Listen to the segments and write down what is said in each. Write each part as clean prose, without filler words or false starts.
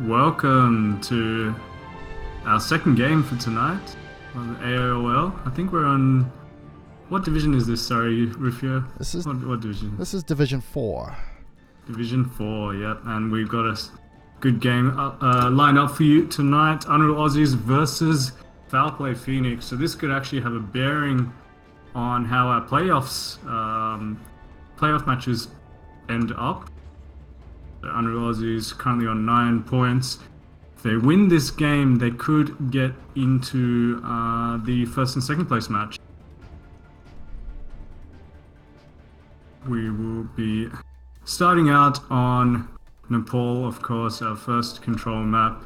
welcome to our second game for tonight on the AAOL. I think we're on... What division is this? Sorry, Rufio. This is what division? This is Division 4. Division 4, yep. And we've got a good game lined up for you tonight. Unreal Aussies versus Foulplay Phoenix. So this could actually have a bearing on how our playoff matches end up. The Unreal Aussies currently on 9 points. If they win this game, they could get into the first and second place match. We will be starting out on Nepal, of course, our first control map.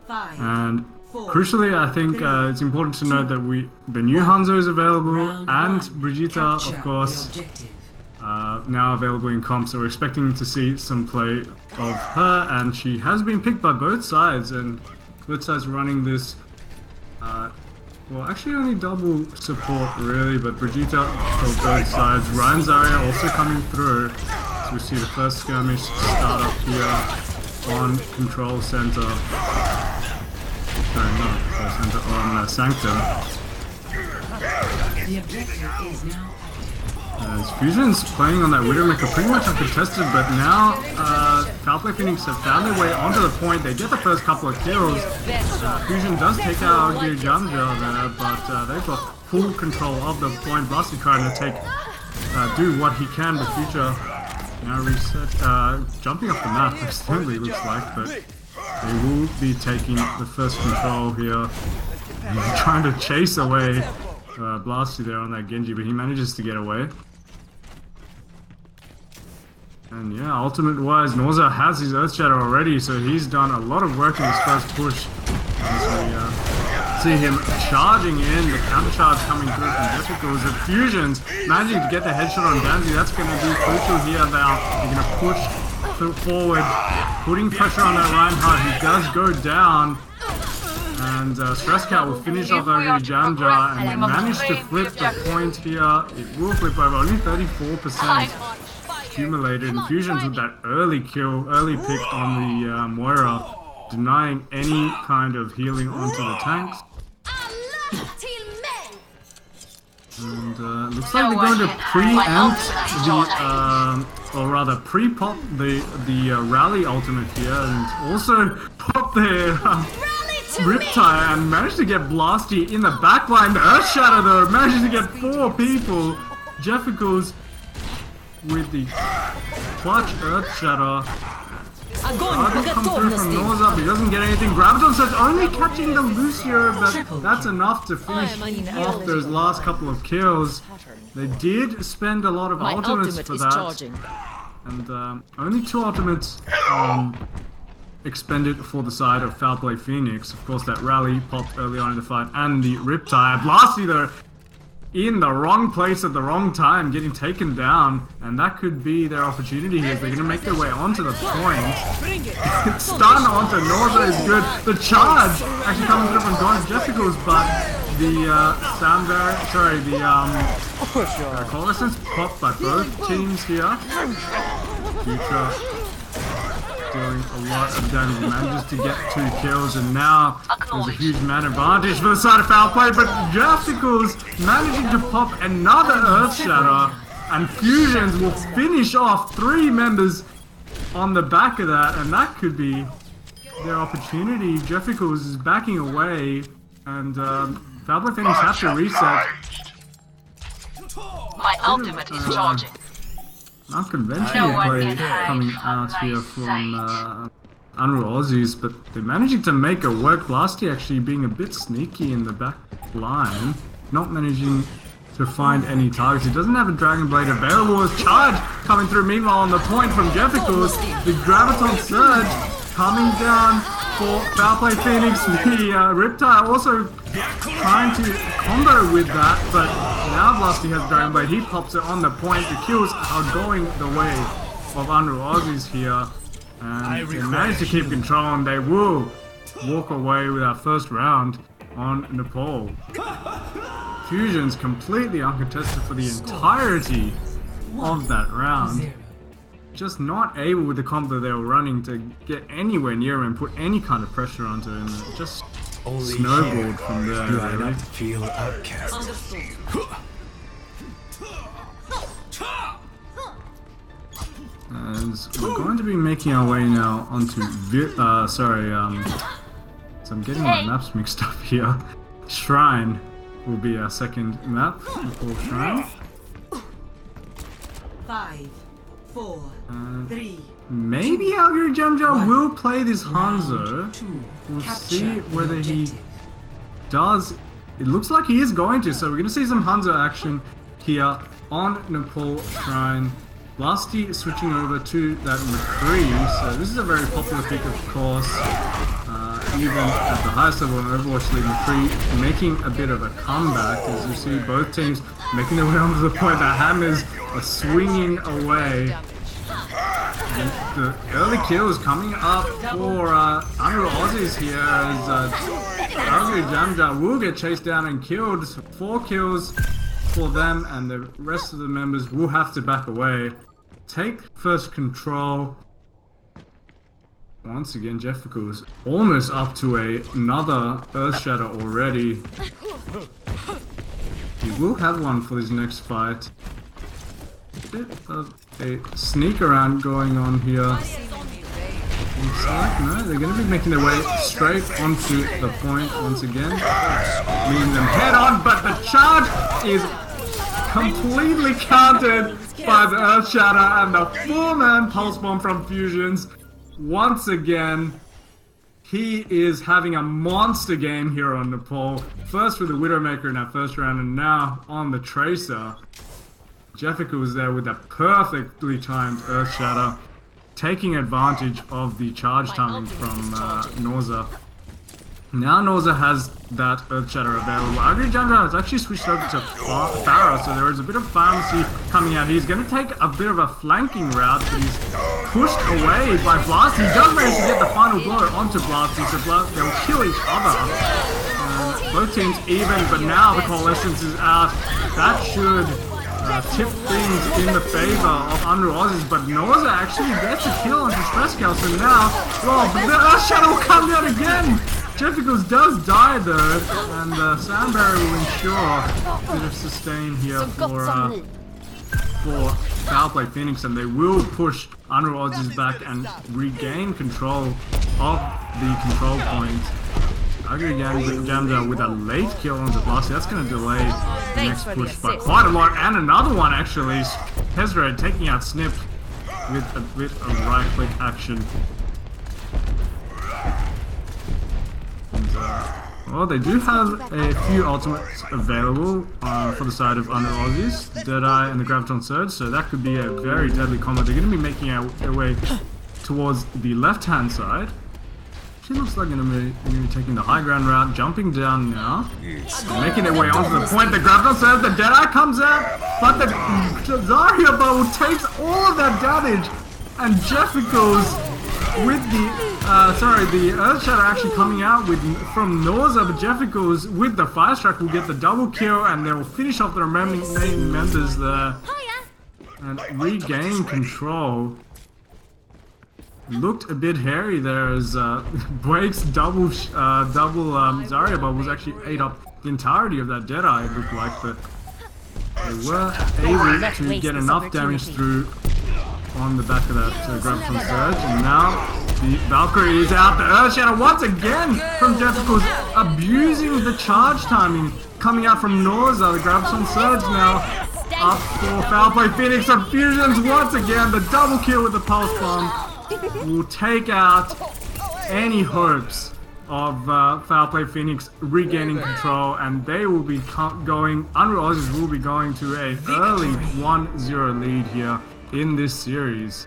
And crucially, I think it's important to note that the new Hanzo is available, and Brigitte, of course, now available in comp, so we're expecting to see some play of her, and she has been picked by both sides, and both sides running this, well, actually only double support really, but Brigitte for both sides. Ryan Zarya also coming through, so we see the first skirmish start up here on Control Center. Sorry, not Control Center, on Sanctum. The objective is now As Fusion's playing on that Widowmaker pretty much uncontested, but now Foulplay Phoenix have found their way onto the point. They get the first couple of kills. Fusion does take out Janja there, but they've got full control of the point. Blasty trying to do what he can. The Future now reset, jumping off the map, extendedly looks like, but they will be taking the first control here. Trying to chase away Blasty there on that Genji, but he manages to get away. And yeah, ultimate-wise, Norza has his Earth Shadow already, so he's done a lot of work in his first push. As we see him charging in, the counter charge coming through from Difficult. The Fusions managing to get the headshot on Danzy. That's going to be crucial here now. They're going to push forward, putting pressure on that Reinhardt, who does go down. And Stresscat will finish off over Janja, and they manage to flip the point here. It will flip over, only 34% accumulated. And Fusions with that early kill, early pick on the Moira, denying any kind of healing onto the tanks. And looks like they're going to preempt the, or rather pre-pop the rally ultimate here, and also pop their Riptide, and managed to get Blasty in the backline. The Earth Shadow though manages to get 4 people. Jefficles with the clutch Earth Shadow. Come through from Norza, but he doesn't get anything. Graviton says only catching the Lucio, but that's enough to finish off those last couple of kills. They did spend a lot of ultimates for that, and only 2 ultimates expended for the side of Foulplay Phoenix. Of course, that rally popped early on in the fight, and the Riptide. Blasty though, in the wrong place at the wrong time, getting taken down, and that could be their opportunity here. They're going to make their way onto the point. Stun onto Norza is good. The charge actually coming through from Gone Jessicals, but the sound barrier, sorry, the coalescence popped by both teams here. Future doing a lot of damage, manages to get 2 kills, and now there's a huge man advantage for the side of Foulplay, but Jessicals managing to pop another Earth Shadow, and Fusions will finish off 3 members on the back of that, and that could be their opportunity. Jessicals is backing away, and Foulplay Phoenix have to reset. My ultimate is charging. Unconventional play coming out here from Unreal Aussies, but they're managing to make it work. Blasty actually being a bit sneaky in the back line, not managing to find any targets. He doesn't have a Dragon Blade available. As charge coming through. Meanwhile, on the point from Jefficals, the Graviton Surge coming down for Foulplay Phoenix. The Riptide also trying to combo with that, but now Blasty has Dragon Blade. He pops it on the point. The kills are going the way of Unreal Aussies here, and they manage to keep control, and they will walk away with our first round on Nepal. Fusion's completely uncontested for the entirety of that round. just not able with the combo they were running to get anywhere near him and put any kind of pressure onto him. It just snowballed from there, really. Feel outcast. As we're going to be making our way now onto so I'm getting my maps mixed up here. Shrine will be our second map before Shrine. 5, 4, 3. Maybe Algiri Jamja will play this Hanzo. We'll see whether he does. It looks like he is going to, so we're going to see some Hanzo action here on Nepal Shrine. Blasty switching over to that McCree, so this is a very popular pick, of course. Even at the highest level in Overwatch League, McCree making a bit of a comeback, as you see both teams making their way onto the point. The hammers are swinging away. And the early kills coming up for under Aussies here, as Algiri Jamja will get chased down and killed. So 4 kills for them, and the rest of the members will have to back away. Take first control. Once again, Jeffico is almost up to another Earthshatter already. He will have one for his next fight. A bit of a sneak around going on here. Looks like, no, they're going to be making their way straight onto the point once again. Meeting them head on, but the charge is completely countered by the Earthshatter and the 4-man Pulse Bomb from Fusions. Once again, he is having a monster game here on Nepal. First with the Widowmaker in that first round, and now on the Tracer. Jeffica was there with a perfectly timed Earthshatter, taking advantage of the charge timing from Norza. Now Norza has that Earthshatter available. Algiri Jamja has actually switched over to Pharah, so there is a bit of pharmacy coming out. He's going to take a bit of a flanking route, but he's pushed away by Blasty. He does manage to get the final blow onto Blasty, so they'll kill each other. Both teams even, but now the Coalescence is out. That should tip things in the favor of Unreal Aussies, but Norza actually gets a kill onto Stresscal, so now, well, the Earthshatter will come down again! Jefficos does die though, and Sound Barrier will ensure a bit of sustain here for Foulplay Phoenix, and they will push Unreal Aussies back and regain control of the control point. Algiri Jamja with a late kill on the Blasty. That's going to delay the next push by quite a lot, and another one actually. Hezred taking out Snip with a bit of right click action. Well, they do have a few ultimates available for the side of Unreal Aussies, Deadeye and the Graviton Surge, so that could be a very deadly combo. They're going to be making their way towards the left-hand side. She looks like they're going to be taking the high ground route, jumping down now, making their way onto the point. The Graviton Surge, the Deadeye comes out, but the Zarya Bubble takes all of that damage, and Jeffico's with the Earthshatter actually coming out from Norza, but Jeffico's with the Fire Strike will get the double kill, and they will finish off the remaining members there and regain control. Looked a bit hairy there as Blake's double Zarya Bubble was actually ate up the entirety of that Deadeye, it looked like, but they were able to get enough damage through on the back of that Graviton Surge, and now the Valkyrie is out. The Earthshatter once again from Jeffico's abusing the charge timing coming out from Norza. The Graviton Surge now up for Foulplay Phoenix, and Fusions once again. The double kill with the Pulse Bomb will take out any hopes of Foulplay Phoenix regaining control, and they will be going, Unreal Aussies will be going to a early 1-0 lead here in this series.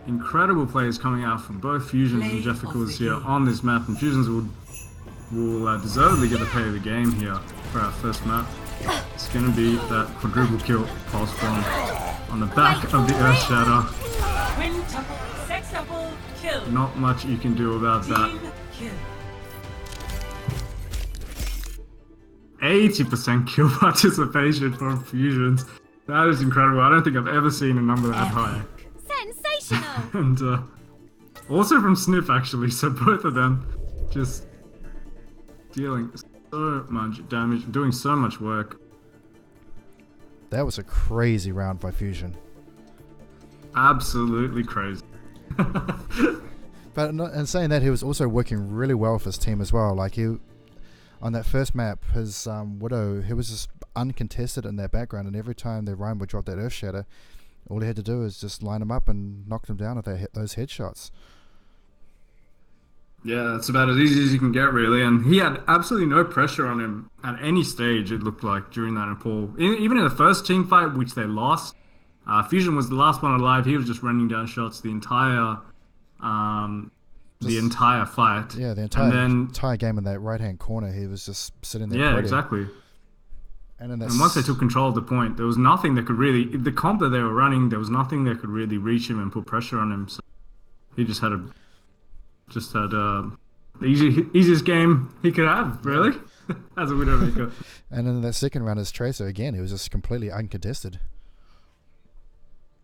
Incredible plays coming out from both Fusions and Jefficos here on this map, and Fusions will deservedly get the play of the game here for our first map. It's going to be that quadruple kill Pulse Bomb on the back of the Earthshatter. Not much you can do about that. 80% kill participation from Fusions. That is incredible. I don't think I've ever seen a number that high. Sensational! And also from Sniff, actually. So both of them just dealing so much damage, doing so much work. That was a crazy round by Fusion. Absolutely crazy. But in saying that, he was also working really well with his team as well. Like on that first map, his Widow, he was just uncontested in their background, and every time the Ryan would drop that Earth Shatter, all he had to do was just line them up and knock them down with those headshots. Yeah, it's about as easy as you can get, really. And he had absolutely no pressure on him at any stage, it looked like, during that Nepal. Even in the first team fight, which they lost, Fusion was the last one alive. He was just running down shots the entire fight. Yeah, the entire game in that right-hand corner, he was just sitting there. Yeah, exactly. And once they took control of the point, there was nothing that could really... The comp that they were running, there was nothing that could really reach him and put pressure on him. So he just had the easiest game he could have, really, as a Widowmaker. And in that second round as Tracer, again, he was just completely uncontested.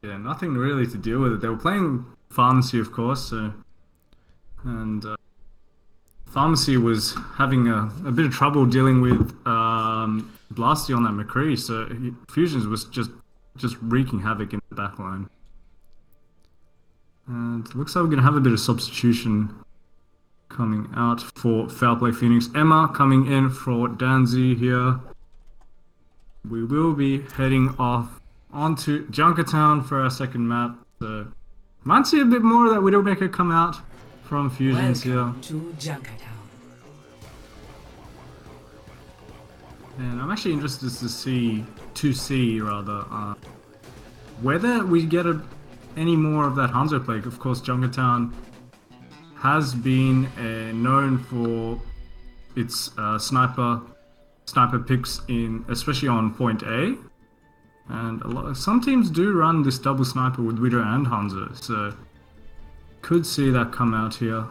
Yeah, nothing really to deal with it. They were playing Pharmacy, of course, and Pharmacy was having a bit of trouble dealing with Blasty on that McCree, so Fusions was just wreaking havoc in the backline. And it looks like we're going to have a bit of substitution coming out for Foulplay Phoenix. Emma coming in for Danzy here. We will be heading off onto Junkertown for our second map. So might see a bit more of that Widowmaker come out from Fusions here. To Junkertown. And I'm actually interested to see whether we get any more of that Hanzo Plague. Of course, Junkertown has been known for its sniper picks especially on point A, and some teams do run this double sniper with Widow and Hanzo, so could see that come out here.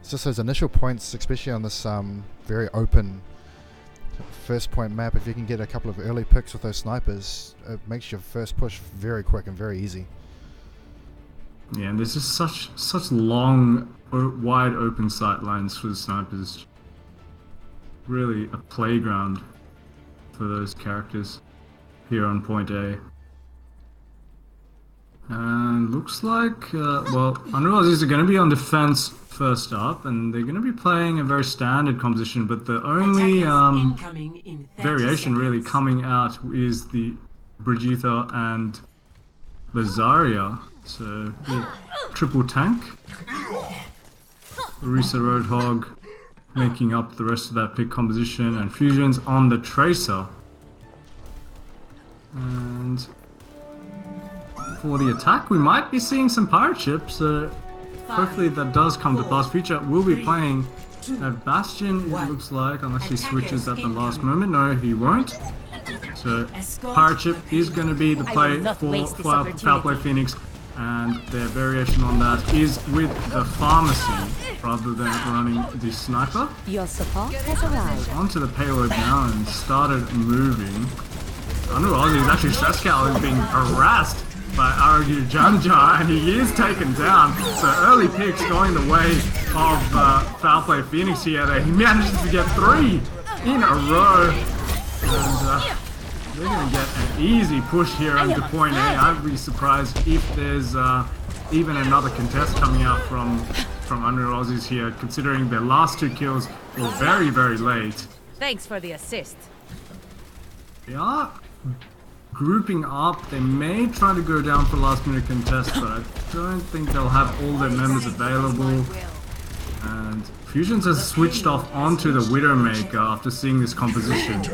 It's just those initial points, especially on this very open first point map. If you can get a couple of early picks with those snipers, it makes your first push very quick and very easy. Yeah, and there's just such long, wide open sight lines for the snipers. Really a playground for those characters here on point A. And looks like, Aussies are going to be on defense first up, and they're going to be playing a very standard composition, but the only variation really coming out is the Brigitte and the Zarya. So, triple tank. Orisa Roadhog making up the rest of that pick composition, and Fusion's on the Tracer. And for the attack, we might be seeing some pirate ships. Hopefully that does come to pass. Future will be playing a Bastion, it looks like, unless he switches at the last moment. No, he won't. So pirate ship is going to be the play for Foulplay Phoenix, and their variation on that is with the Pharmacy rather than running the sniper. Your support has arrived. Onto the payload now and started moving. Under Aussie is actually Shescal is being harassed by Argu Janja, and he is taken down. So early picks going the way of Foulplay Phoenix here. He manages to get 3 in a row, and they're going to get an easy push here into point A. I'd be surprised if there's even another contest coming out from Under Aussies here, considering their last 2 kills were very, very late. Thanks for the assist. They are grouping up. They may try to go down for last minute contest, but I don't think they'll have all their members available. And Fusions has switched off onto the Widowmaker after seeing this composition.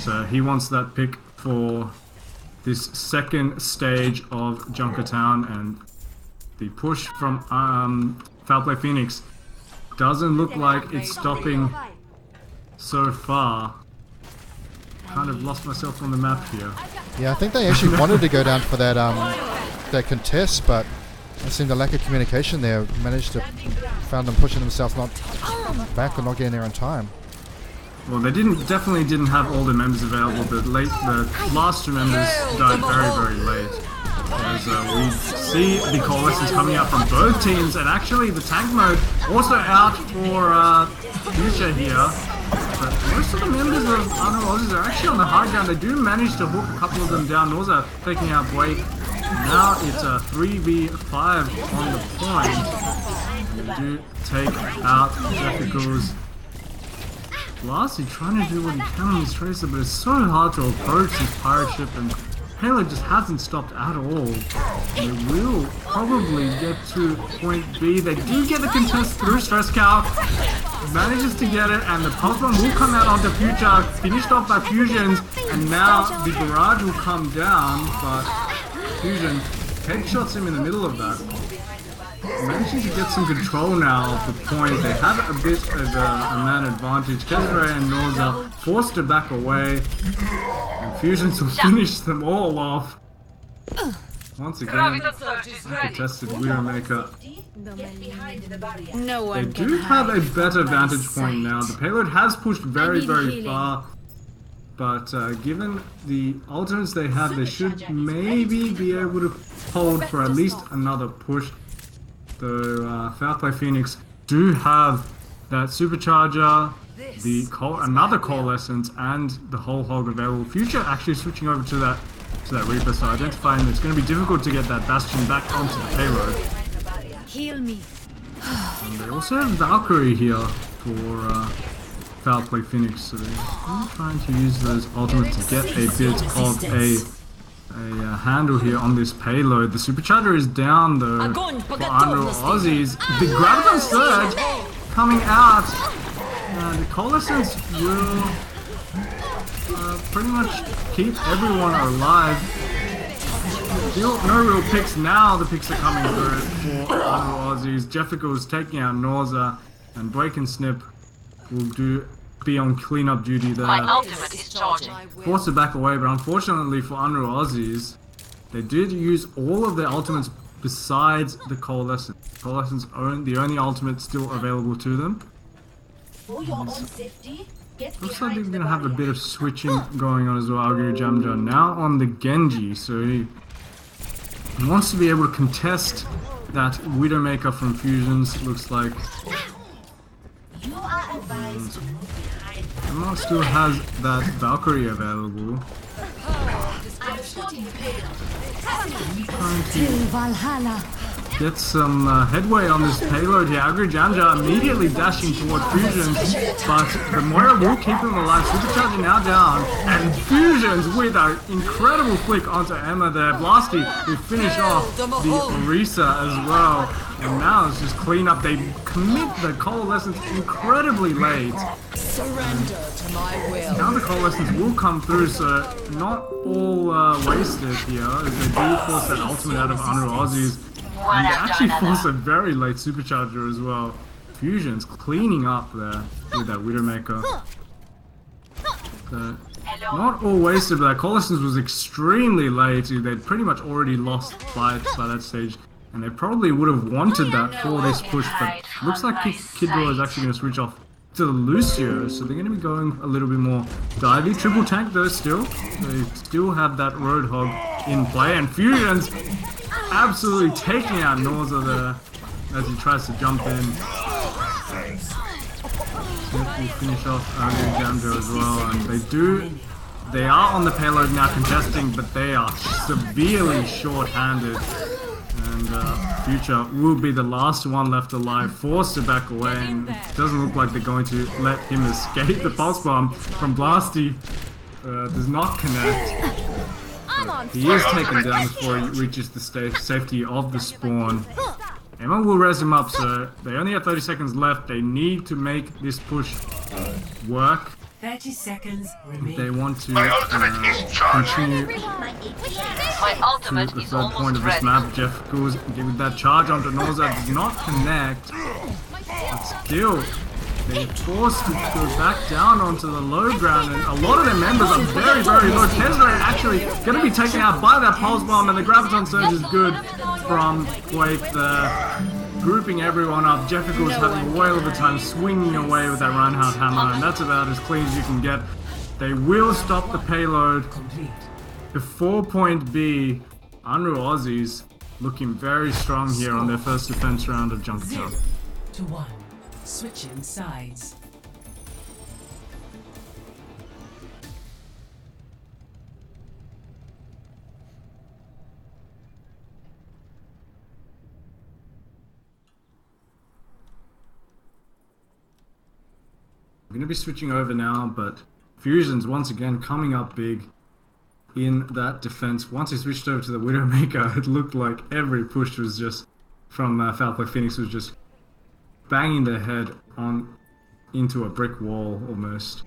So he wants that pick for this second stage of Junkertown, and the push from Foulplay Phoenix doesn't look like it's stopping so far. Kind of lost myself on the map here. Yeah, I think they actually wanted to go down for that that contest, but I think the lack of communication there found them pushing themselves not back or not getting there in time. well, they definitely didn't have all the members available. The last 2 members died very late. As we see the coalescence coming out from both teams, and actually the tank mode also out for Future here. But most of the members of Aussies are actually on the high ground. They do manage to hook a couple of them down. Norza taking out Blake. Now it's a 3v5 on the point. They do take out Jefficles. Lassie trying to do what he can on this tracer, but it's so hard to approach this pirate ship, and Halo just hasn't stopped at all. They will probably get to point B. They do get the contest through Stress Cow. Manages to get it, and the pulse bomb will come out onto Future, finished off by Fusions, and now the barrage will come down, but Fusion headshots him in the middle of that. Managing to get some control now of the point. They have a bit of a man advantage. Kezra and Norza forced to back away, and Fusions will finish them all off. Once again, contested Widowmaker. No one They do have a better vantage point now. The payload has pushed very far, but given the alternates they have, they should maybe be able to hold for at least another push. So Foulplay Phoenix do have that supercharger, another coalescence, and the whole hog available. Future actually switching over to that Reaper, so identifying it's going to be difficult to get that Bastion back onto the payload. Heal me. And they also have Valkyrie here for Foulplay Phoenix, so they're still trying to use those ultimates to get a bit of a handle here on this payload. The supercharger is down though for Unreal Aussies. The Graviton Surge coming out. The Coalescence will pretty much keep everyone alive. Still no real picks now. The picks are coming through for Unreal Aussies. Jeffica is taking out Norza, and Break and Snip will be on cleanup duty there. My ultimate is charging. Forced to back away, but unfortunately for Unreal Aussies, they did use all of their ultimates besides the Coalescence. Coalescence the only ultimate still available to them. Looks like they're going to have a bit of switching going on as well. Aguri Jamja now on the Genji, so he wants to be able to contest that Widowmaker from Fusions, looks like. Emma still has that Valkyrie available. Trying to get some headway on this payload here. Agri Janja immediately dashing toward Fusions, but the Moira will keep him alive. Supercharger now down, and Fusions with an incredible flick onto Emma there. Blasty will finish off the Orisa as well. And now it's just clean up. They commit the Coalescence incredibly late. Surrender to my will. Now the Coalescence will come through, so not all wasted here, as they do force that ultimate out of Unreal Aussies. And they actually force a very late supercharger as well. Fusion's cleaning up there with that Widowmaker. So, not all wasted, but that Coalescence was extremely late. They'd pretty much already lost fight by that stage. And they probably would have wanted that for this push, but looks like Kidro is actually going to switch off to the Lucio, so they're going to be going a little bit more divey. Triple tank though still. They still have that Roadhog in play, and Fusion's absolutely taking out Norza there as he tries to jump in. Smith will finish off Jamjo as well, and they are on the payload now contesting, but they are severely short-handed. And Future will be the last one left alive, forced to back away, and it doesn't look like they're going to let him escape. The pulse bomb from Blasty does not connect. He is taken down before he reaches the safety of the spawn. Emma will res him up, so they only have 30 seconds left. They need to make this push work. 30 seconds remaining. They want to continue My ultimate to the is third point almost of this ready. map. Jeff goes giving that charge onto Norza, does not connect. But still, they're forced to go back down onto the low ground, and a lot of their members are very low. Kezra actually going to be taken out by that pulse bomb, and the Graviton Surge is good from Quake there. grouping everyone up. Jeffica's having a whale of a time swinging away with that Reinhardt hammer, and that's about as clean as you can get. They will stop the payload. The 4-point B, Unreal Aussies looking very strong here on their first defense round of Junkertown. 0-1. Switching sides. We're going to be switching over now, but Fusion's once again coming up big in that defense. Once he switched over to the Widowmaker, it looked like every push was just from Foulplay Phoenix was just banging their head on into a brick wall almost.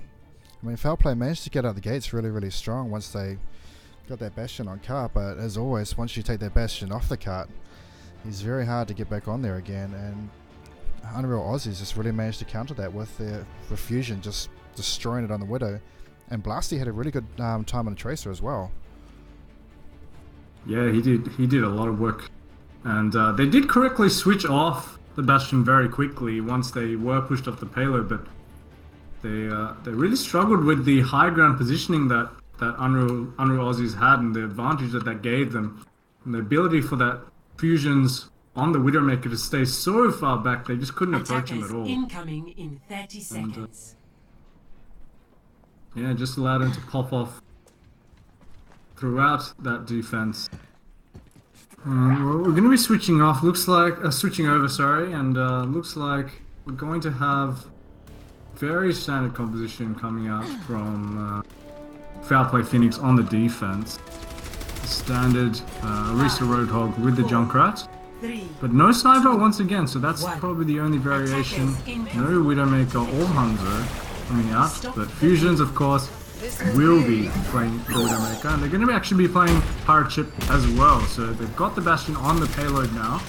I mean, Foulplay managed to get out the gates really, really strong once they got that Bastion on cart, but as always, once you take that Bastion off the cart, it's very hard to get back on there again, and Unreal Aussies just really managed to counter that with their Fusion just destroying it on the Widow, and Blasty had a really good time on the Tracer as well. Yeah, he did a lot of work, and they did correctly switch off the Bastion very quickly once they were pushed off the payload, but they really struggled with the high ground positioning that Unreal Aussies had, and the advantage that gave them, and the ability for that Fusions on the Widowmaker to stay so far back, they just couldn't approach him at all. Incoming in 30 seconds. Yeah, just allowed him to pop off throughout that defense. Well, we're going to be switching off. Switching over. Sorry, and looks like we're going to have very standard composition coming out from Foulplay Phoenix on the defense. Standard Orisa Roadhog with the Junkrat. But no Sniper once again, so that's probably the only variation. No Widowmaker or Hanzo coming out, but Fusions, of course, will be playing the Widowmaker, and they're going to actually be playing Pirate Ship as well. So they've got the Bastion on the payload now,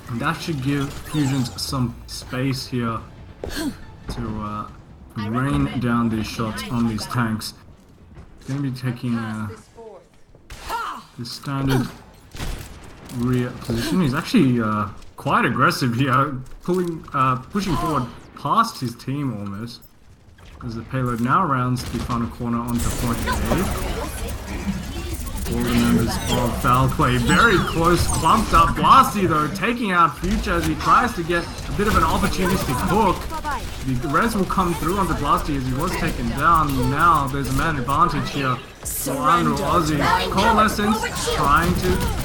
and that should give Fusions some space here to rain down these shots on these tanks. It's going to be taking the standard rear position. He's actually quite aggressive here, pushing forward past his team almost, as the payload now rounds the final corner onto point A. All the members of Foulplay very close, clumped up. Blasty though taking out Future as he tries to get a bit of an opportunistic hook. The res will come through onto Blasty as he was taken down. Now there's a man advantage here for Unreal Aussies. Coalescence trying to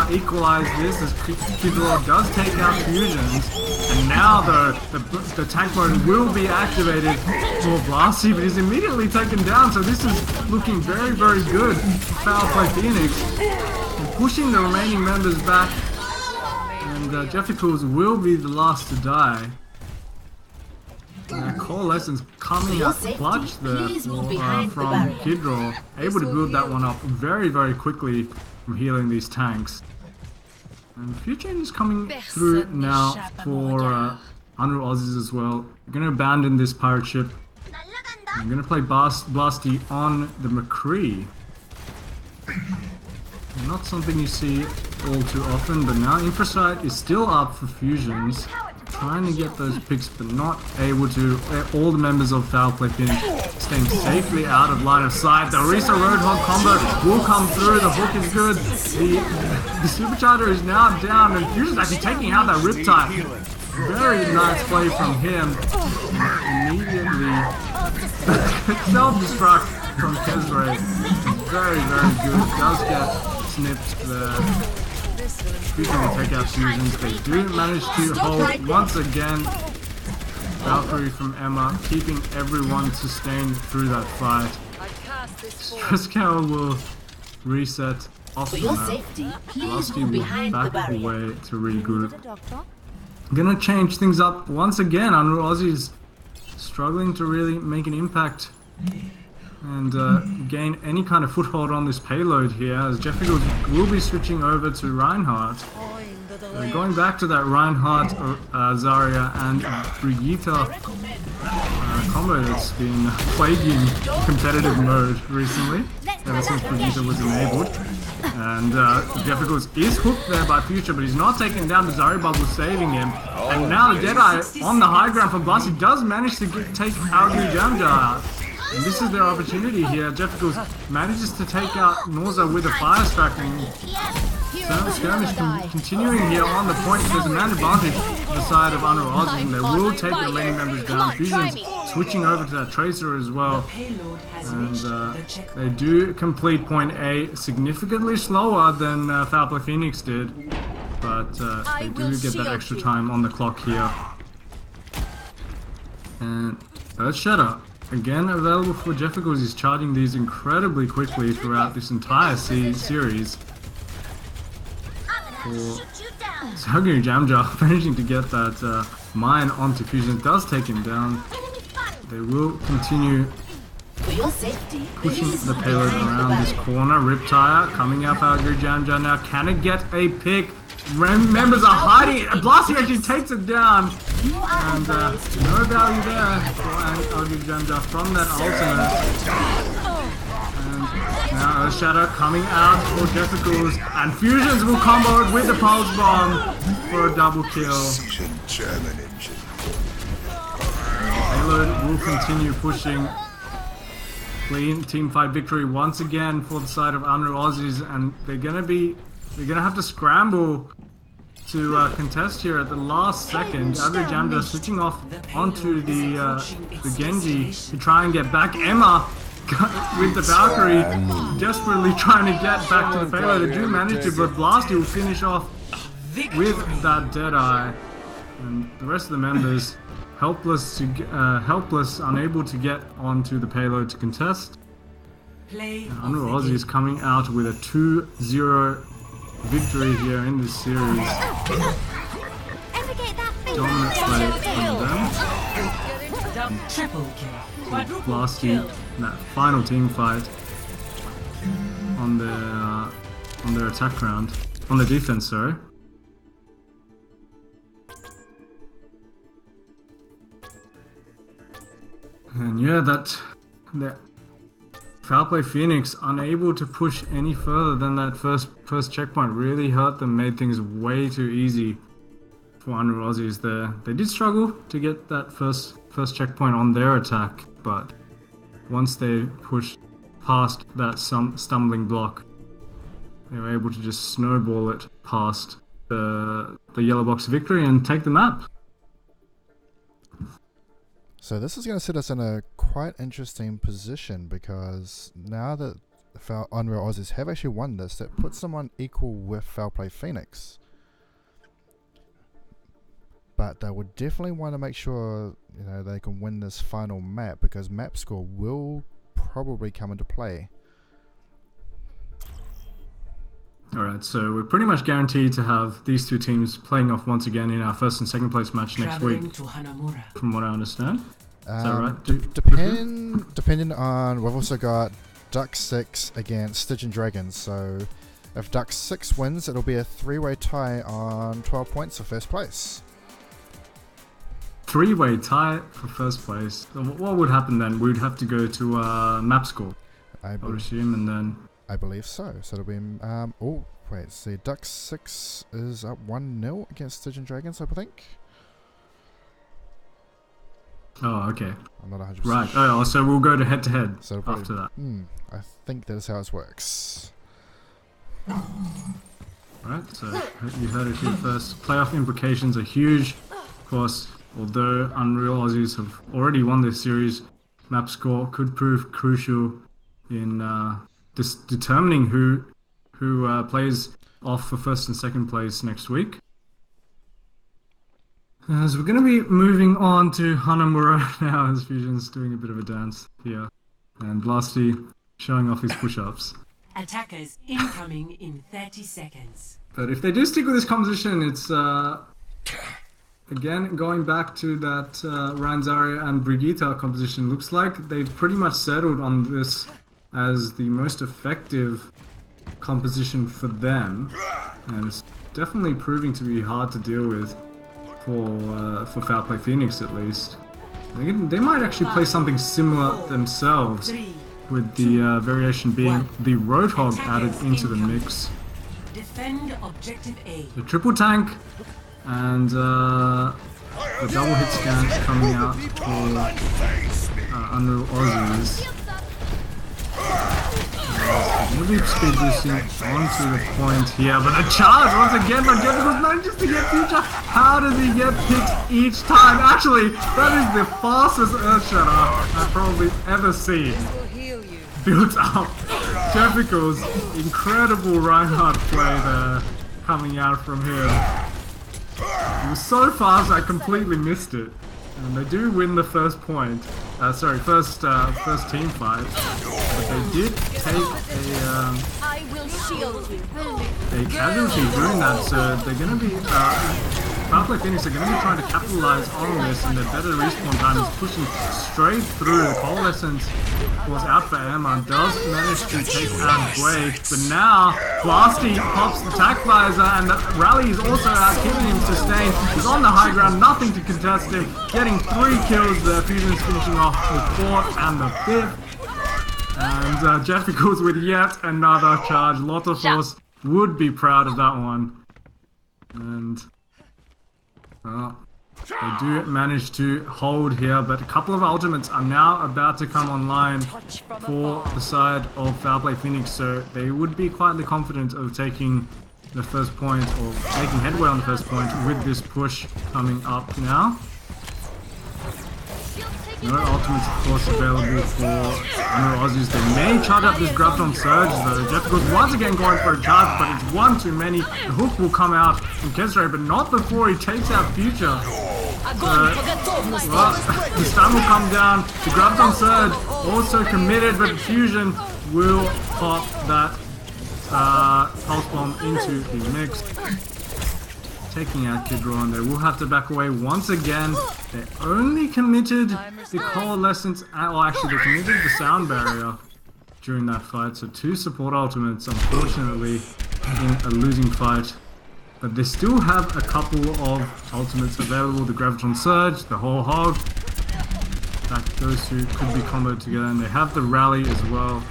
equalize this as Kidlord does take out Fusions, and now the tank mode will be activated for Blasty, but he's immediately taken down, so this is looking very, very good for Foulplay Phoenix. And pushing the remaining members back, and Jeffica's will be the last to die. Coalescence coming up clutch there from Kidlord, able to build that one up very, very quickly from healing these tanks. And Future is coming through now for Unreal Aussies as well. We're going to abandon this pirate ship. I'm going to play Blasty on the McCree. Not something you see all too often, but now Infrasight is still up for Fusions. Trying to get those picks, but not able to. All the members of Foulplay Phoenix staying safely out of line of sight. The Orisa Roadhog combo will come through. The hook is good. The supercharger is now down, and Fusion's actually taking out that Riptide. Very nice play from him. Immediately self-destruct from Kesray. Very, very good. Does get snipped there. Fusion will take out Fusions. They do manage to hold once again. Valkyrie from Emma, keeping everyone sustained through that fight. Stress Cowl will reset off the map. Rusty will back away to regroup. Gonna change things up once again. Unreal Aussies struggling to really make an impact and gain any kind of foothold on this payload here, as Jeffrey will be switching over to Reinhardt. Going back to that Reinhardt, Zarya and Brigitte combo that's been plaguing competitive mode recently, ever since Brigitte was enabled. And Jeffrey is hooked there by Future, but he's not taken down. The Zari Bubble saving him. And now the Deadeye on the high ground from Blasty does manage to take Algiri Jamja out. And this is their opportunity here. Jeffrey manages to take out Norza with a Fire Strike. And skirmish continuing here on the point. There's a man advantage on the side of Unreal Aussies, and they will take the remaining members down. Fusion's switching over to that Tracer as well. And they do complete point A significantly slower than Foulplay Phoenix did. But they do get that extra time on the clock here. And Earthshatter, again available for Jeff because he's charging these incredibly quickly throughout this entire series. So Algiri Jamja managing to get that mine onto Fusion does take him down. They will continue pushing the payload around this corner. Riptire coming up Algiri Jamja now. Can it get a pick? Members are hiding it. Blasty actually takes it down. And no value there for Algiri Jamja from that ultimate. Now Earthshatter coming out for Jefficles, and Fusions will combo it with the Pulse Bomb for a double kill. Payload will continue pushing. Clean teamfight victory once again for the side of Unreal Aussies, and they're gonna have to scramble to contest here at the last second. Algiri Jamja switching off onto the Genji to try and get back. Emma with the Valkyrie, desperately trying to get back to the payload. They do manage to, but Blasty will finish off with that Deadeye. And the rest of the members helpless, unable to get onto the payload to contest. Unreal Aussie is coming out with a 2-0 victory here in this series. Dominant play from them. Triple kill. Blasty in that final team fight on their attack round, on the defense, sorry. And yeah, that Foulplay Phoenix unable to push any further than that first checkpoint really hurt them, made things way too easy for Unreal Aussies there. They did struggle to get that first checkpoint on their attack, but once they pushed past that stumbling block, they were able to just snowball it past the yellow box victory and take the map. So this is going to set us in a quite interesting position, because now that Unreal Aussies have actually won this, that puts them on equal with Foulplay Phoenix. But they would definitely want to make sure, you know, they can win this final map, because map score will probably come into play. Alright, so we're pretty much guaranteed to have these two teams playing off once again in our first and second place match next week, from what I understand. Is that right? Depending on, we've also got Duck 6 against Stygian Dragons, so if Duck 6 wins, it'll be a 3-way tie on 12 points for first place. 3-way tie for first place. So what would happen then? We'd have to go to map score, I would assume, and then... I believe so. So it'll be... oh, wait, see, Duck 6 is up 1-0 against Stygian Dragons, I think. Oh, okay. I'm not 100%. Right, oh, so we'll go to head-to-head after that. I think that is how it works. Right, so you heard it here first. Playoff implications are huge. Of course, although Unreal Aussies have already won this series, map score could prove crucial in determining who plays off for first and second place next week. So we're going to be moving on to Hanamura now, as Fusion's doing a bit of a dance here. And Blasty showing off his push-ups. Attackers incoming in 30 seconds. But if they do stick with this composition, it's again going back to that Ranzaria and Brigitte composition. Looks like they've pretty much settled on this as the most effective composition for them, and it's definitely proving to be hard to deal with for Foulplay Phoenix at least. They might actually play something similar themselves with the variation being the Roadhog added into the mix. Defend objective A. The triple tank and the double hit scan coming out for Unreal Aussies. Really speed boosting onto the point here, but a charge once again by Jeffrey manages to get Future. How does he get picked each time? Actually, that is the fastest Earthshatter I've probably ever seen. Built up. Jeffrey's incredible Reinhardt play there coming out from him. It was so fast I completely missed it. And they do win the first point. First team fight. But they did take I will shield you. a casualty during that, so they're going to be Foulplay Phoenix are going to be trying to capitalize on this, and their better respawn time is pushing straight through. Coalescence was out for Emma, does manage to take out Gwei, but now Blasty pops the tack visor, and the Rally is also out, killing him sustained. He's on the high ground, nothing to contest him, getting 3 kills there. Fusion's finishing off the 4th and the 5th. And Jeffrey goes with yet another charge. Lotta Force would be proud of that one. And they do manage to hold here, but a couple of ultimates are now about to come online for the side of Foulplay Phoenix, so they would be quietly confident of taking the first point, or making headway on the first point with this push coming up now. No ultimates, of course, available for Unreal Aussies. They may charge up this Graviton Surge, though. Jeff goes once again going for a charge, but it's one too many. The hook will come out from Kesre, but not before he takes out Future. The stun will come down. The Graviton Surge also committed, but Fusion will pop that Pulse Bomb into the mix. Taking out Kidron, they will have to back away once again. They only committed the Coalescence, or actually they committed the Sound Barrier during that fight, so 2 support ultimates, unfortunately, in a losing fight. But they still have a couple of ultimates available, the Graviton Surge, the Whole Hog. That those two could be comboed together, and they have the Rally as well.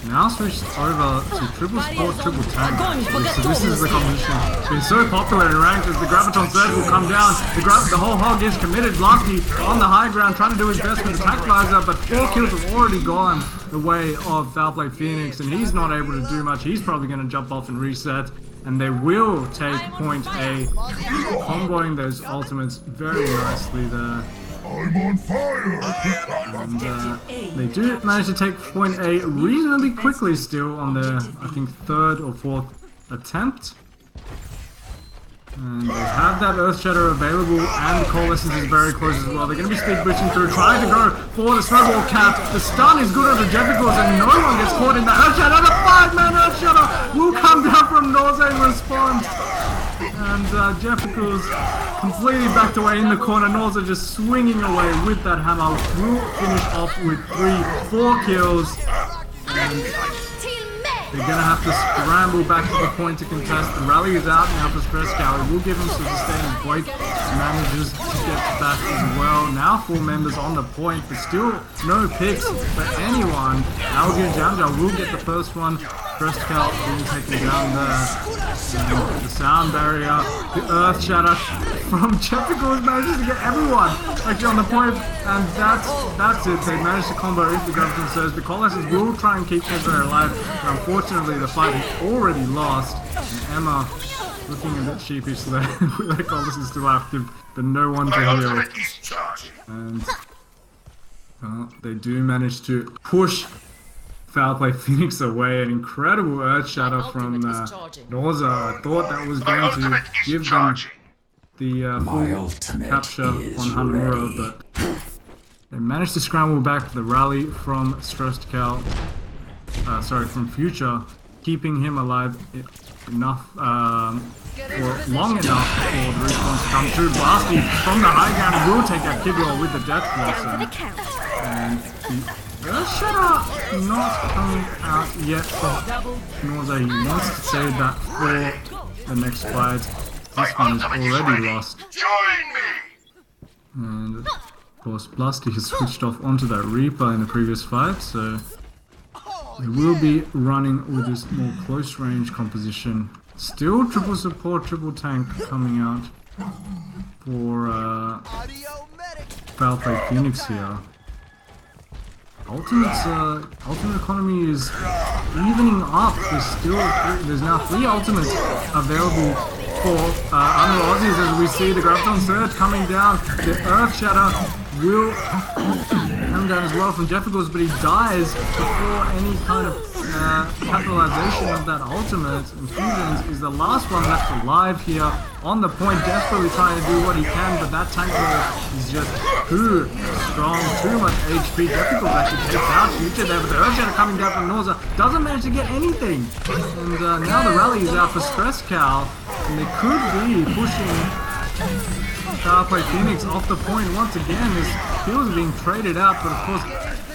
Now switched over to triple support, triple tank. So this is the combination. It's been so popular in ranked as the Graviton Surge will come down. The Whole Hog is committed. Blasty on the high ground trying to do his best with the attack visor, but 4 kills have already gone the way of Foulplay Phoenix, and he's not able to do much. He's probably going to jump off and reset, and they will take point A, comboing those ultimates very nicely there. I'm on fire! And they do manage to take point A reasonably quickly still on their, I think, 3rd or 4th attempt. And they have that Earthshatter available, and Coalescence is very close as well. They're going to be speed boosting through, trying to go for the Snowball Cap. The stun is good over Jeffrey's, and no one gets caught in the Earthshatter. The 5-man Earthshatter will come down from Nausea in response. And Jeffrey's completely backed away in the corner. Nausea just swinging away with that hammer. Will finish off with 4 kills. And they're going to have to scramble back to the point to contest. The Rally is out now for Stress Cow. It will give him some sustained break. Manages to get back as well. Now 4 members on the point, but still no picks for anyone. Algier Jamja will get the first one. Stress Cow being taken down there. The Sound Barrier, the Earthshatter from Jeffrey's manages to get everyone actually on the point, and that's it. They managed to combo if the Graviton Surge. The Coalescence will try and keep Kesra alive, but unfortunately the fight is already lost, and Emma looking a bit sheepish there with the Coalescence still active, but no one to heal. And they do manage to push Foulplay Phoenix away. An incredible Earthshatter from Nausea. I thought that was going to give them the full capture on Hanamura, but they managed to scramble back the Rally from Stressed Cow, from Future, keeping him alive enough, or long enough for the response to come through. Blasty from the high ground will take out Kidwell with the Death Blossom. And the Earthshatter not coming out yet for Nausea. He wants to save that for the next fight. This one is already lost. Join me! And Of course, Blasty has switched off onto that Reaper in the previous fight, so he will be running with this more close range composition. Still triple support, triple tank coming out for Foulplay Phoenix here. Ultimate economy is evening up. There's now 3 ultimates available for Aussies as we see the Graviton Surge coming down. The Earth Shatter will come down as well from Jefficles, but he dies before any kind of capitalization of that ultimate. And Fusions is the last one left alive here on the point, desperately trying to do what he can, but that tanker is just too strong, too much HP. Jefficles actually takes out Future there, but the Earth Shatter coming down from Norza doesn't manage to get anything. And now the rally is out for Stress Cow, and they could be pushing Foulplay Phoenix off the point once again as kills are being traded out, but of course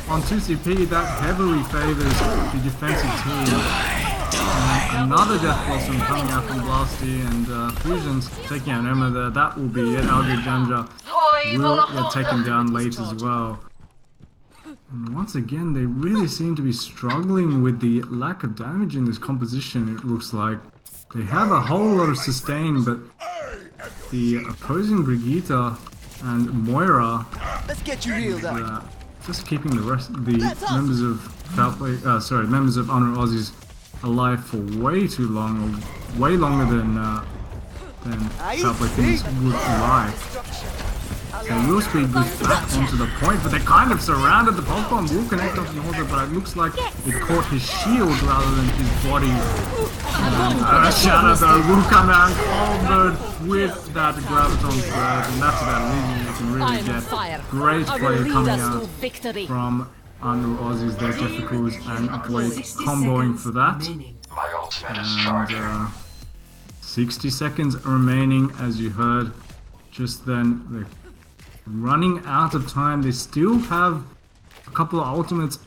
on 2CP that heavily favors the defensive team. Another Death Blossom coming out from Blasty, and Fusions taking out Emma there. That will be it. Algae Janja will get taken down late as well. And once again, they really seem to be struggling with the lack of damage in this composition, it looks like. They have a whole lot of sustain, but the opposing Brigitte and Moira Let's get you healed up. just keeping the members of Foulplay, members of Honor Aussies alive for way too long, or way longer than Foulplay Phoenix would like. So Will Speed goes back onto the point, but they kind of surrounded the Pulse Bomb. Will connect off Norza, but it looks like it caught his shield rather than his body. And Shadow though will come out cold with that Graviton Surge, and that's about leaving. You can really get great play coming out from Anu Aussies there, Jefficles and Blake comboing for that. And 60 seconds remaining, as you heard just then. They're running out of time. They still have a couple of ultimates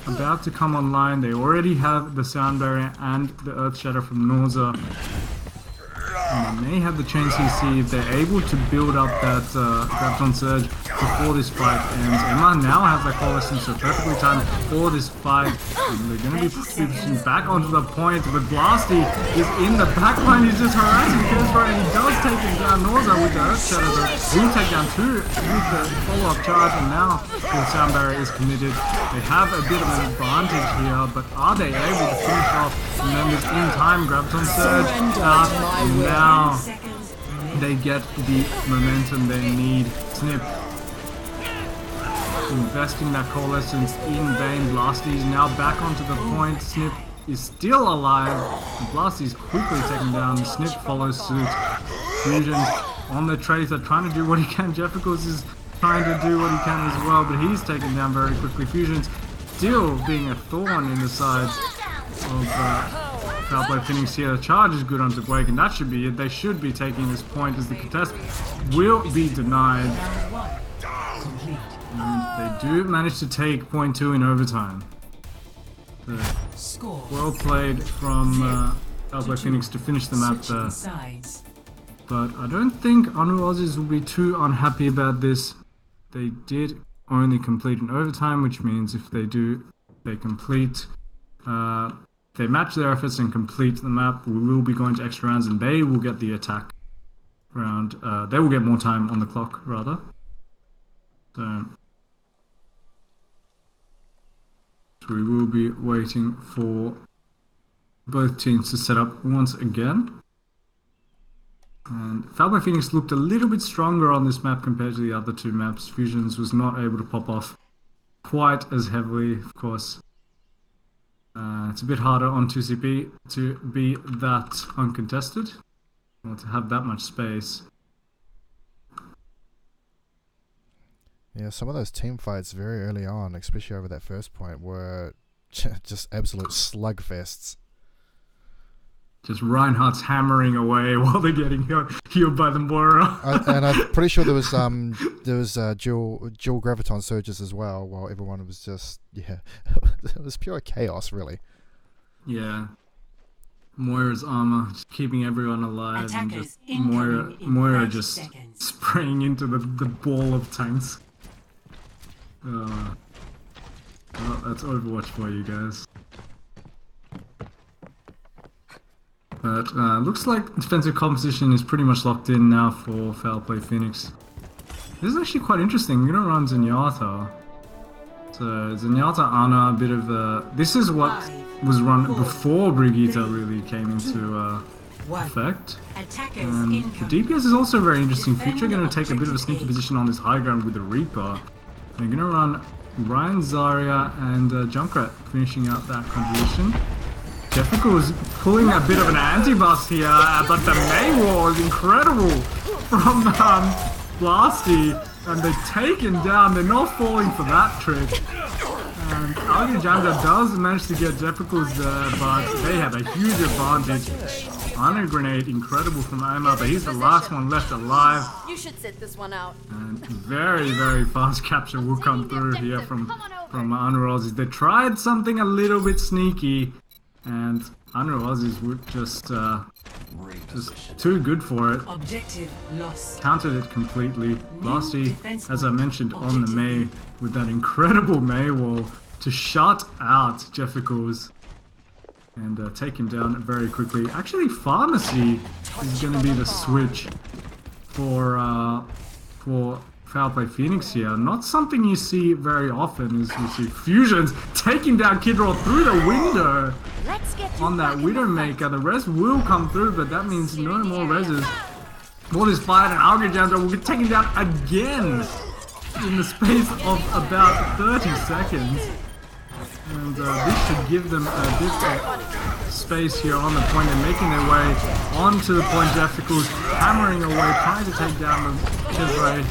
about to come online. They already have the Sound Barrier and the Earth Shatter from Norza. And they may have the Chain CC if they're able to build up that Graviton Surge before this fight ends. Emma now has that coalescence, so perfectly timed for this fight. And they're going to be pushing back onto the point, but Blasty is in the backline. He's just harassing Kirsper, and he does take him down. Norza with the Earth Shatter, but will take down 2 with the follow-up charge, and now the Sound Barrier is committed. They have a bit of an advantage here, but are they able to finish off the members in time? Graviton Surge out, and now they get the momentum they need. Snip investing that coalescence in vain. Blasty is now back onto the point. Snip is still alive. Blasty is quickly taken down. Snip follows suit. Fusion on the Tracer trying to do what he can. Jefficles is trying to do what he can as well, but he's taken down very quickly. Fusion's still being a thorn in the sides of Foulplay Phoenix here. The charge is good onto Blake, and that should be it. They should be taking this point as the contest will be denied. And they do manage to take point 2 in overtime. So, well played from Foulplay Phoenix to finish the map there. But I don't think Anu Aussies will be too unhappy about this. They did only complete in overtime, which means if they do, they complete. They match their efforts and complete the map, we will be going to extra rounds, and they will get the attack round. They will get more time on the clock, rather. So we will be waiting for both teams to set up once again. And Foulplay Phoenix looked a little bit stronger on this map compared to the other 2 maps. Fusions was not able to pop off quite as heavily, of course. It's a bit harder on 2CP to be that uncontested, or to have that much space. Yeah, some of those team fights very early on, especially over that first point, were just absolute slugfests. Just Reinhardt's hammering away while they're getting healed by the Moira. And I'm pretty sure there was dual Graviton Surges as well, while everyone was just, yeah, it was pure chaos, really. Yeah. Moira's armor, just keeping everyone alive, and just Moira just spraying into the ball of tanks. Well, that's Overwatch for you guys. But looks like defensive composition is pretty much locked in now for Foulplay Phoenix. This is actually quite interesting. We're gonna run Zenyatta. So Zenyatta, Ana, a bit of this is what was run before Brigitte really came into effect. And the DPS is also a very interesting feature. Going to take a bit of a sneaky position on this high ground with the Reaper. They're going to run Ryan, Zarya, and Junkrat finishing out that composition. Jeffica is pulling a bit of an anti-bus here, but the Mei Wall is incredible from Blasty, and they're taken down. They're not falling for that trick. And Algijanga does manage to get Jeffica's there, but they have a huge advantage. Honor Grenade, incredible from Aima, but he's the last one left alive. You should sit this one out. And very, very fast capture will come through here from Honor Aussies. They tried something a little bit sneaky, and Honor Aussies would just too good for it. Objective lost. Countered it completely. Blasty, as I mentioned, on the Mei with that incredible Mei wall to shut out Jeffica's and take him down very quickly. Actually, Pharmacy is going to be the switch for Foulplay Phoenix here. Not something you see very often is you see Fusions taking down Kidroll through the window on that Widowmaker. The res will come through, but that means no more reses. Ball is fired and Algijandra will get taken down again in the space of about 30 seconds. And this should give them a bit of space here on the point. They're making their way onto the point. Jeffica's hammering away, trying to take down the Chisray.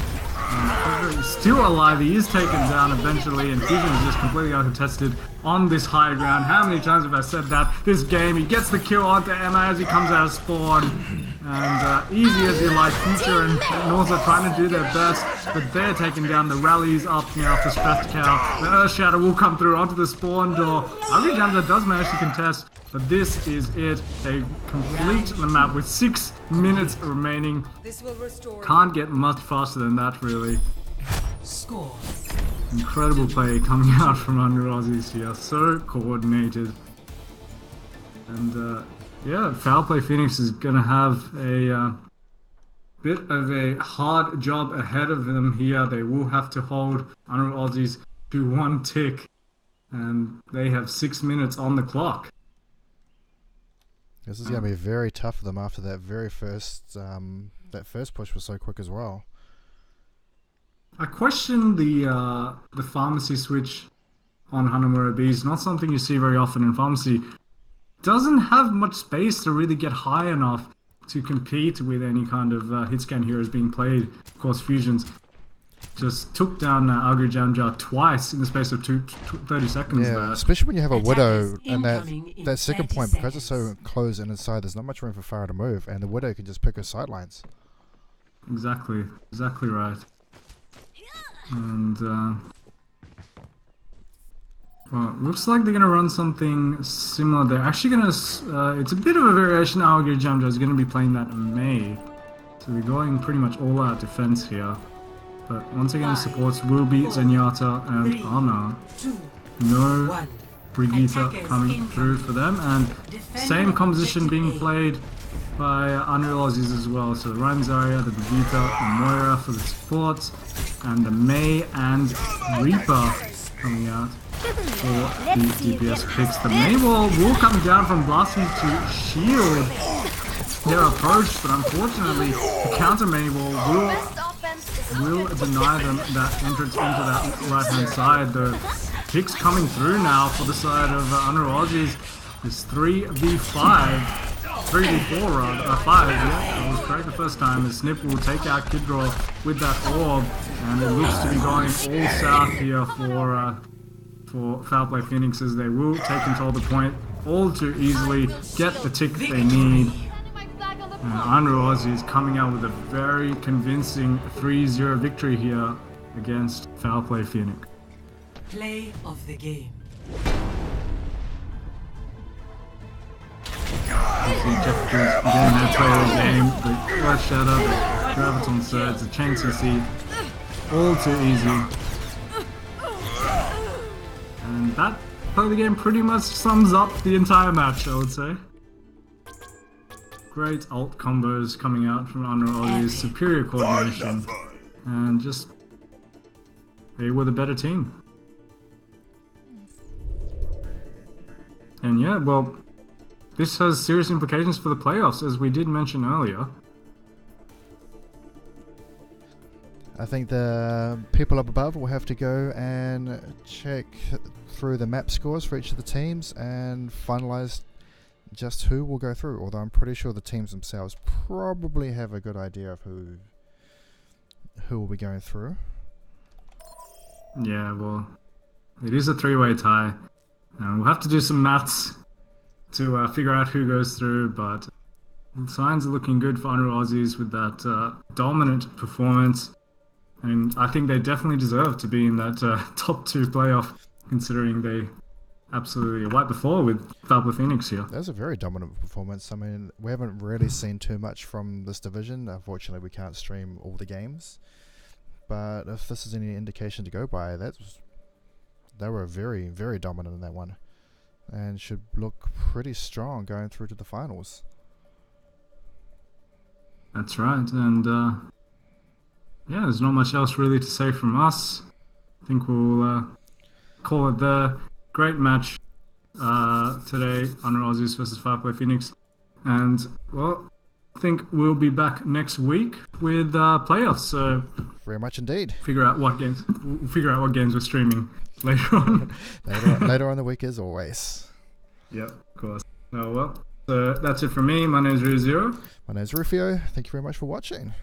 He's still alive, he is taken down eventually, and Fusion is just completely uncontested on this high ground. How many times have I said that? This game, he gets the kill onto Emma as he comes out of spawn. And easy as you like, Future and Norza trying to do their best, but they're taken down. The rally's up now for Spectacle. The Earth Shadow will come through onto the spawn door. Algijandra does manage to contest, but this is it. They complete the map with 6 minutes remaining. Can't get much faster than that, really. Score. Incredible play coming out from under Aussies here. So coordinated. And yeah, Foulplay Phoenix is going to have a bit of a hard job ahead of them here. They will have to hold under Aussies to 1 tick. And they have 6 minutes on the clock. This is going to be very tough for them after that very first, that first push was so quick as well. I question the Pharmacy switch on Hanamura B. It's not something you see very often in Pharmacy. Doesn't have much space to really get high enough to compete with any kind of hitscan heroes being played. Of course, Fusions just took down Algijandra twice in the space of 30 seconds. Yeah, there. especially when you have a Widow and that second point, because it's so close and inside, there's not much room for Farah to move, and the Widow can just pick her sidelines. Exactly right. And well, looks like they're going to run something similar. They're actually going to, it's a bit of a variation. Algijandra is going to be playing that Mei. So we're going pretty much all out defense here. But once again, the supports will be Zenyatta and Ana. No Brigitte coming through for them. And same composition being played by Unreal Aussies as well. So the Ryan, Zarya, the Brigitte, the Moira for the supports. And the Mei and Reaper coming out for the DPS picks. The Mei wall will come down from Blasty to shield their approach, but unfortunately the counter Mei wall will deny them that entrance into that right hand side. The picks coming through now for the side of Unreal Aussies is 3v5, 3v4 rather, 5, yeah, I was correct the first time. The Snip will take out Kidroll with that orb, and it looks to be going all south here for Foulplay Phoenixes. They will take control of the point all too easily, get the tick they need. Unreal Aussie is coming out with a very convincing 3-0 victory here against Foulplay Phoenix. Play of the game. You see Jeffica's getting their play of the game, the Earth Shadow, the Graviton Surge, the Chain CC, all too easy. that part of the game pretty much sums up the entire match, I would say. Great ult combos coming out from Unreal Aussies, superior coordination, and just they were the better team. And yeah, well, this has serious implications for the playoffs, as we did mention earlier. I think the people up above will have to go and check through the map scores for each of the teams and finalize just who will go through, although I'm pretty sure the teams themselves probably have a good idea of who will be going through. Yeah, well, it is a three-way tie. We'll have to do some maths to figure out who goes through, but the signs are looking good for Unreal Aussies with that dominant performance. And I think they definitely deserve to be in that top 2 playoff, considering they absolutely wiped the floor with Foulplay Phoenix here. That was a very dominant performance. I mean, we haven't really seen too much from this division. Unfortunately, we can't stream all the games. But if this is any indication to go by, they were very, very dominant in that one. And should look pretty strong going through to the finals. That's right, and yeah, there's not much else really to say from us. I think we'll call it there. Great match today, Unreal Aussies versus Foulplay Phoenix. And, well, I think we'll be back next week with playoffs, so very much indeed. We'll figure out what games we're streaming later on. later on the week as always. Yep, of course. Oh well. So that's it from me. My name is RuZero. My name is Rufio. Thank you very much for watching.